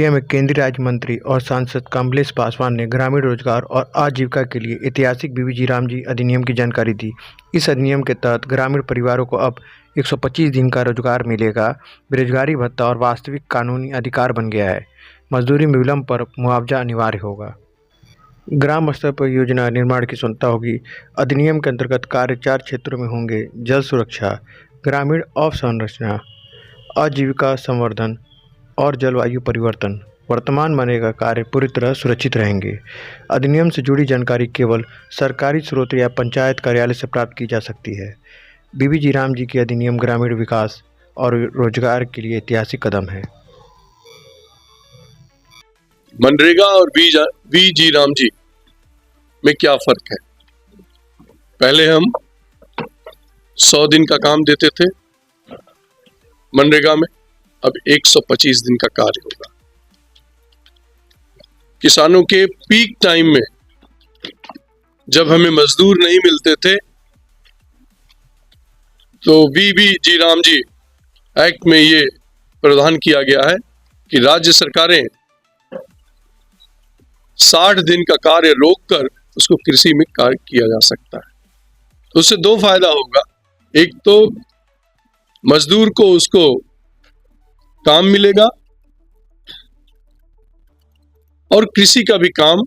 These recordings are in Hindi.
देवरिया में केंद्रीय राज्य मंत्री और सांसद कमलेश पासवान ने ग्रामीण रोजगार और आजीविका के लिए ऐतिहासिक बीबीजी रामजी अधिनियम की जानकारी दी। इस अधिनियम के तहत ग्रामीण परिवारों को अब 125 दिन का रोजगार मिलेगा। बेरोजगारी भत्ता और वास्तविक कानूनी अधिकार बन गया है। मजदूरी में विलंब पर मुआवजा अनिवार्य होगा। ग्राम स्तर पर योजना निर्माण की क्षमता होगी। अधिनियम के अंतर्गत कार्य 4 क्षेत्रों में होंगे: जल सुरक्षा, ग्रामीण अवसंरचना, आजीविका संवर्धन और जलवायु परिवर्तन। वर्तमान मनरेगा कार्य पूरी तरह सुरक्षित रहेंगे। अधिनियम से जुड़ी जानकारी केवल सरकारी स्रोत या पंचायत कार्यालय से प्राप्त की जा सकती है। बीबीजी रामजी की अधिनियम ग्रामीण विकास और रोजगार के लिए ऐतिहासिक कदम है। मनरेगा और बीजी रामजी में क्या फर्क है? पहले हम 100 दिन का काम देते थे मनरेगा में, अब 125 दिन का कार्य होगा। किसानों के पीक टाइम में जब हमें मजदूर नहीं मिलते थे तो बीबीजी रामजी एक्ट में ये प्रावधान किया गया है कि राज्य सरकारें 60 दिन का कार्य रोककर उसको कृषि में कार्य किया जा सकता है। तो उससे 2 फायदा होगा। एक तो मजदूर को उसको काम मिलेगा और कृषि का भी काम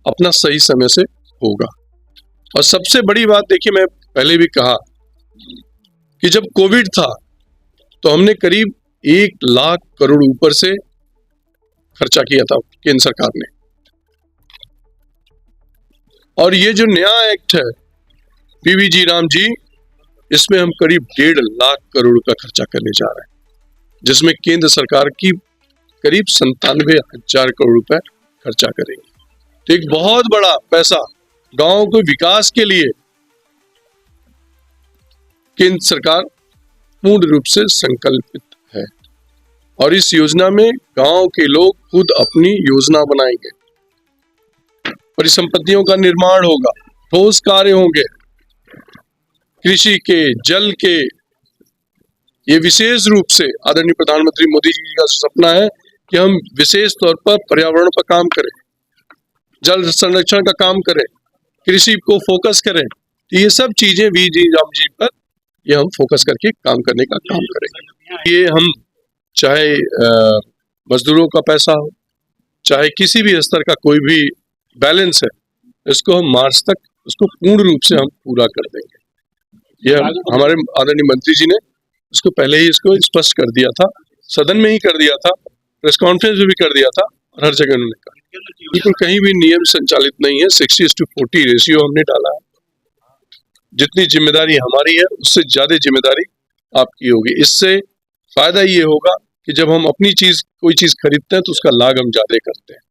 अपना सही समय से होगा। और सबसे बड़ी बात देखिए, मैं पहले भी कहा कि जब कोविड था तो हमने करीब 1 लाख करोड़ ऊपर से खर्चा किया था केंद्र सरकार ने। और ये जो नया एक्ट है बीबीजी रामजी, इसमें हम करीब 1.5 लाख करोड़ का खर्चा करने जा रहे हैं, जिसमें केंद्र सरकार की करीब 97,000 करोड़ रुपए खर्चा करेंगे। तो एक बहुत बड़ा पैसा गांव के विकास के लिए केंद्र सरकार पूर्ण रूप से संकल्पित है। और इस योजना में गांव के लोग खुद अपनी योजना बनाएंगे, परिसंपत्तियों का निर्माण होगा, ठोस कार्य होंगे, कृषि के, जल के। ये विशेष रूप से आदरणीय प्रधानमंत्री मोदी जी का सपना है कि हम विशेष तौर पर पर्यावरण पर काम करें, जल संरक्षण का काम करें, कृषि को फोकस करें। तो ये सब चीजें बीबीजी रामजी पर ये हम फोकस करके काम करने का काम करेंगे। ये हम चाहे मजदूरों का पैसा हो, चाहे किसी भी स्तर का कोई भी बैलेंस है, इसको हम मार्च तक उसको पूर्ण रूप से हम पूरा कर देंगे। ये हमारे आदरणीय मंत्री जी ने इसको पहले ही इसको स्पष्ट कर दिया था, सदन में ही कर दिया था, प्रेस कॉन्फ्रेंस में भी कर दिया था और हर जगह उन्होंने कहा। बिल्कुल कहीं भी नियम संचालित नहीं है। 60:40 रेशियो हमने डाला है। जितनी जिम्मेदारी हमारी है उससे ज्यादा जिम्मेदारी आपकी होगी। इससे फायदा ये होगा कि जब हम अपनी कोई चीज खरीदते हैं तो उसका लाभ हम ज्यादा करते हैं।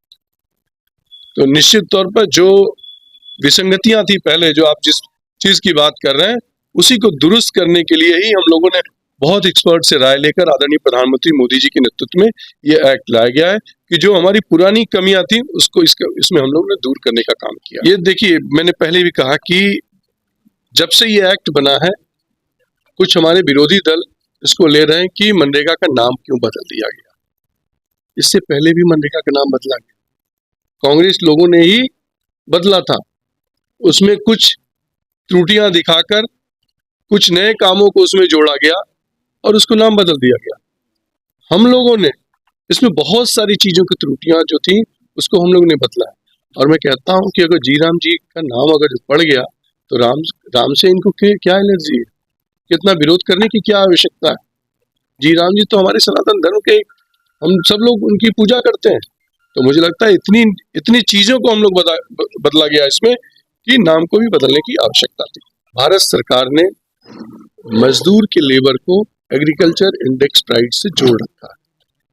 तो निश्चित तौर पर जो विसंगतियां थी पहले, जो आप जिस चीज की बात कर रहे हैं, उसी को दुरुस्त करने के लिए ही हम लोगों ने बहुत एक्सपर्ट से राय लेकर आदरणीय प्रधानमंत्री मोदी जी के नेतृत्व में ये एक्ट लाया गया है कि जो हमारी पुरानी कमियां थी उसको इसमें हम लोगों ने दूर करने का काम किया। ये देखिए, मैंने पहले भी कहा कि जब से ये एक्ट बना है, कुछ हमारे विरोधी दल इसको ले रहे हैं कि मनरेगा का नाम क्यों बदल दिया गया। इससे पहले भी मनरेगा का नाम बदला गया, कांग्रेस लोगों ने ही बदला था। उसमें कुछ त्रुटियां दिखाकर कुछ नए कामों को उसमें जोड़ा गया और उसको नाम बदल दिया गया। हम लोगों ने इसमें बहुत सारी चीजों की त्रुटियां जो थी उसको हम लोगों ने बदला है। और मैं कहता हूं कि अगर जी राम जी का नाम अगर पड़ गया तो राम से इनको क्या एलर्जी है, कितना विरोध करने की क्या आवश्यकता है। जी राम जी तो हमारे सनातन धर्म के, हम सब लोग उनकी पूजा करते हैं। तो मुझे लगता है इतनी चीजों को हम लोग बदला गया इसमें कि नाम को भी बदलने की आवश्यकता थी। भारत सरकार ने मजदूर के लेबर को एग्रीकल्चर इंडेक्स प्राइस से जोड़ रखा है।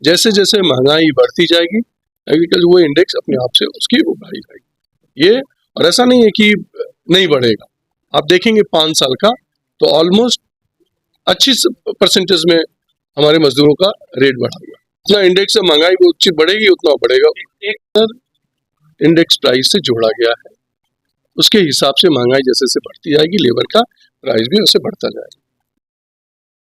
जैसे जैसे महंगाई बढ़ती जाएगी, एग्रीकल्चर वो इंडेक्स अपने आप से उसकी बढ़ी जाएगी। ये और ऐसा नहीं है कि नहीं बढ़ेगा। आप देखेंगे 5 साल का तो ऑलमोस्ट अच्छी परसेंटेज में हमारे मजदूरों का रेट बढ़ा हुआ। जितना इंडेक्स से महंगाई बढ़ेगी उतना बढ़ेगा। इंडेक्स प्राइस से जोड़ा गया है, उसके हिसाब से महंगाई जैसे बढ़ती जाएगी, लेबर का प्राइस भी उससे बढ़ता जाएगा।